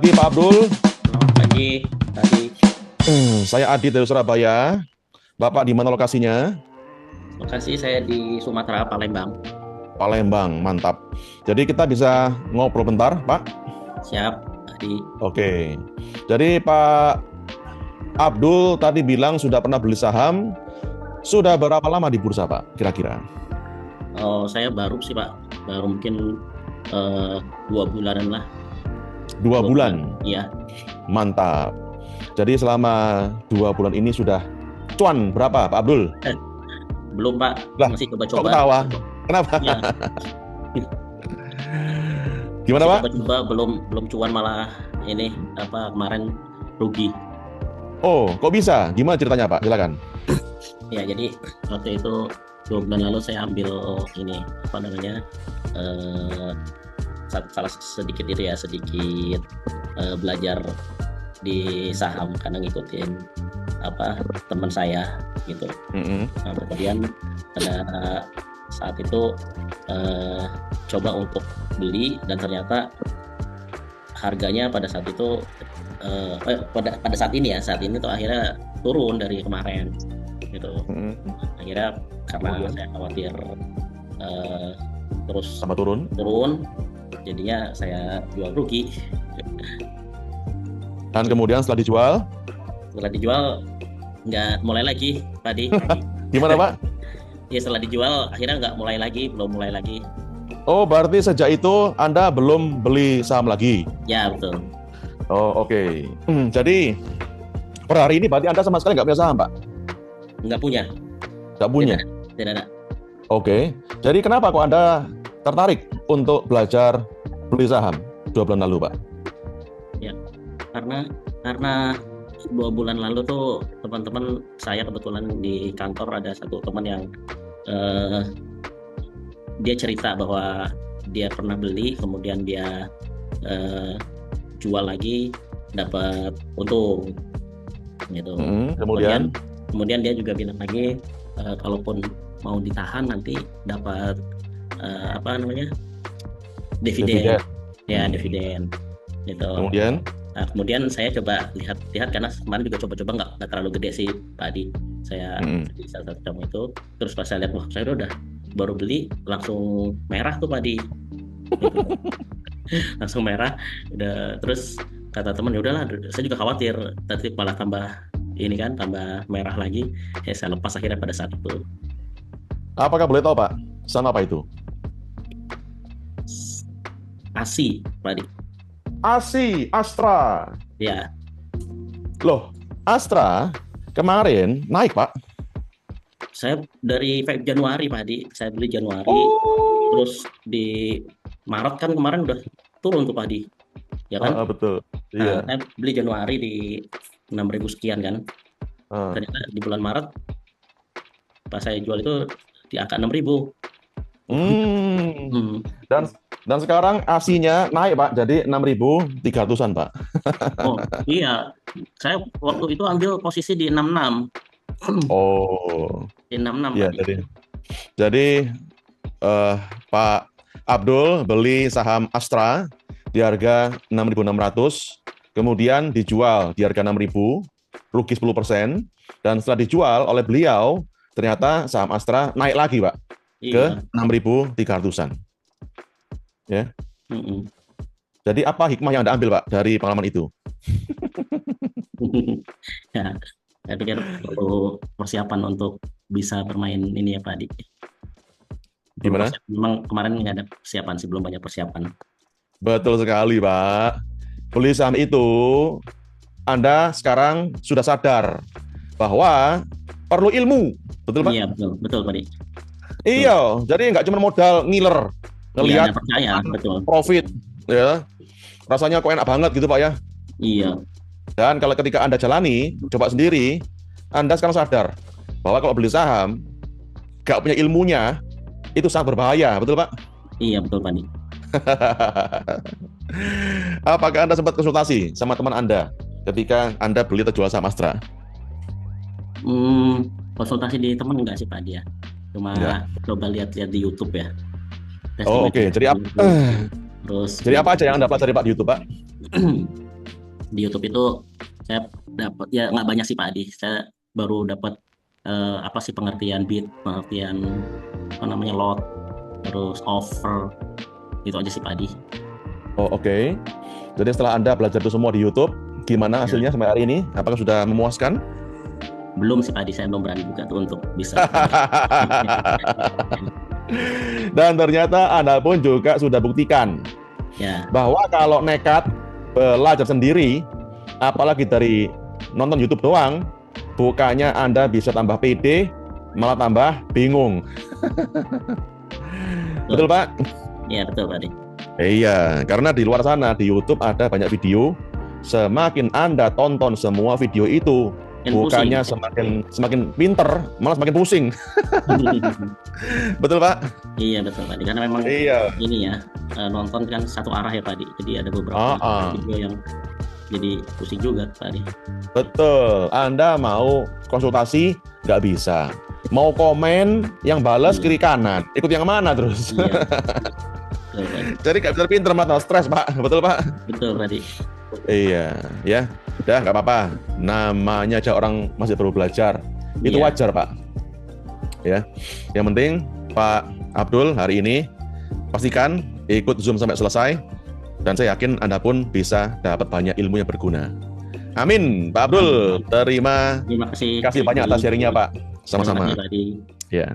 Pagi Pak Abdul. Selamat pagi tadi. Saya Adit dari Surabaya. Bapak di mana lokasinya? Lokasi saya di Sumatera, Palembang. Palembang, mantap. Jadi kita bisa ngobrol bentar, Pak? Siap, tadi. Oke. Jadi Pak Abdul tadi bilang sudah pernah beli saham. Sudah berapa lama di bursa, Pak? Kira-kira? Oh, saya baru sih, Pak. Baru mungkin eh, 2 bulanan lah. Dua 2 bulan. bulan. Iya. Mantap. Jadi selama 2 bulan ini sudah cuan berapa, Pak Abdul? Eh, belum, Pak. Lah, Masih kok coba-coba. ketawa? Kenapa? Iya, Gimana, masih Pak? coba-coba. Belum belum cuan malah ini apa kemarin rugi. Oh, kok bisa? Gimana ceritanya, Pak? Silakan. Ya, jadi waktu itu 2 bulan lalu saya ambil ini apa namanya eh, salah sedikit itu ya sedikit belajar di saham karena ngikutin apa teman saya gitu. Mm-mm. Nah, kemudian pada saat itu eh, coba untuk beli dan ternyata harganya pada saat itu pada saat ini ya saat ini tuh akhirnya turun dari kemarin gitu. Mm-mm. Akhirnya karena Kemudian saya khawatir eh, terus sama turun. turun, jadinya saya jual rugi. Dan kemudian setelah dijual, Setelah dijual nggak mulai lagi tadi. gimana Pak? Ya setelah dijual akhirnya nggak mulai lagi, belum mulai lagi. Oh, berarti sejak itu Anda belum beli saham lagi. Ya betul. Oh, oke. Jadi per hari ini berarti Anda sama sekali nggak punya saham, Pak? Nggak punya. Nggak Tidak punya. ada. Tidak ada. Oke. Jadi kenapa kok Anda tertarik untuk belajar beli saham 2 bulan lalu, Pak? Ya karena 2 bulan lalu tuh teman-teman saya kebetulan di kantor ada satu teman yang eh, dia cerita bahwa dia pernah beli kemudian dia eh, jual lagi dapat untung gitu. Kemudian Kemudian dia juga bilang lagi kalaupun mau ditahan nanti dapat apa namanya dividen. dividen. Ya dividen gitu. Kemudian, Nah, kemudian saya coba lihat karena kemarin juga coba-coba nggak terlalu gede sih tadi saya di salah satu jam itu. Terus pas saya lihat wah saya udah baru beli langsung merah tuh padi gitu. Langsung merah udah. Terus kata teman ya udahlah saya juga khawatir nanti malah tambah ini kan tambah merah lagi. Ya saya lepas akhirnya pada saat itu. apakah boleh tahu, Pak? Saham apa itu? ASI padi. ASI, Astra. Ya Loh, Astra kemarin naik, Pak. saya dari Januari padi saya beli Januari. Oh, Terus di Maret kan kemarin udah turun tuh padi, ya kan? betul. Nah, Iya. saya beli Januari di 6.000 sekian kan. Ah. Ternyata di bulan Maret pas saya jual itu di angka 6.000. Hmm. Hmm. Dan dan sekarang ASI-nya naik, Pak, jadi 6.300-an, Pak. Oh iya, saya waktu itu ambil posisi di 66, Oh, di 66 iya tadi. jadi eh, Pak Abdul beli saham Astra di harga 6.600, kemudian dijual di harga 6.000, rugi 10%, dan setelah dijual oleh beliau, ternyata saham Astra naik lagi, Pak, ke Iya. 6.300-an. Ya. Mm-mm. Jadi apa hikmah yang Anda ambil, Pak, dari pengalaman itu? Ya, saya pikir perlu persiapan untuk bisa bermain ini ya Pak Adi. Perlu Gimana? persiapan. Memang kemarin nggak ada persiapan sih, belum banyak persiapan. Betul sekali, Pak. Beli saham itu, Anda sekarang sudah sadar bahwa perlu ilmu. Betul, Pak? Iya betul, betul Pak Adi. Betul. Iya, jadi nggak cuma modal ngiler, Iya, ngelihat ada percaya, betul. profit, ya. Rasanya kok enak banget gitu, Pak, ya. Iya, Dan kalau ketika Anda jalani, coba sendiri, Anda sekarang sadar bahwa kalau beli saham, nggak punya ilmunya, itu sangat berbahaya. Betul, Pak? iya betul Pak Adi. Apakah Anda sempat konsultasi sama teman Anda ketika Anda beli atau jual saham Astra? Konsultasi di teman enggak sih Pak Adi ya? Cuma Enggak. coba lihat-lihat di YouTube ya. Oh, oke. Testimoni Jadi di apa? YouTube. Terus Jadi apa aja yang Anda pelajari, Pak, di YouTube, Pak? Di YouTube itu saya dapat ya nggak banyak sih Pak Adi. Saya baru dapat apa sih pengertian beat, pengertian apa namanya lot, terus over, itu aja sih Pak Adi. Oh, oke. Jadi setelah Anda belajar itu semua di YouTube, gimana Ya, hasilnya sampai hari ini? Apakah sudah memuaskan? belum sih Pak Adi, saya belum berani juga tuh untuk bisa. Dan ternyata Anda pun juga sudah buktikan Ya, bahwa kalau nekat belajar sendiri, apalagi dari nonton YouTube doang, bukannya Anda bisa tambah pede, malah tambah bingung. Betul, Pak? ya betul Pak Adi. Iya, karena di luar sana di YouTube ada banyak video. Semakin Anda tonton semua video itu, Yang bukannya pusing. semakin pinter, malah semakin pusing. Betul, Pak? Iya betul Pak Adi. Karena memang Iya. ini ya nonton kan satu arah ya Pak Adi. Jadi ada beberapa video yang jadi pusing juga Pak Adi. Betul. Anda mau konsultasi nggak bisa. Mau komen yang balas Iya. kiri kanan. Ikut yang mana terus? Iya. Betul, Pak Adi. Jadi nggak bisa pinter, malah stres, Pak. Betul, Pak? Betul Pak Adi. Iya, ya. Udah nggak apa-apa. Namanya aja orang masih baru belajar. Itu Iya. wajar, Pak. Ya. Yang penting Pak Abdul hari ini pastikan ikut Zoom sampai selesai, dan saya yakin Anda pun bisa dapat banyak ilmu yang berguna. Amin, Pak Abdul. Terima Terima kasih. kasih banyak atas sharingnya, Pak. Terima Sama-sama. kasih Pak Adi. Ya.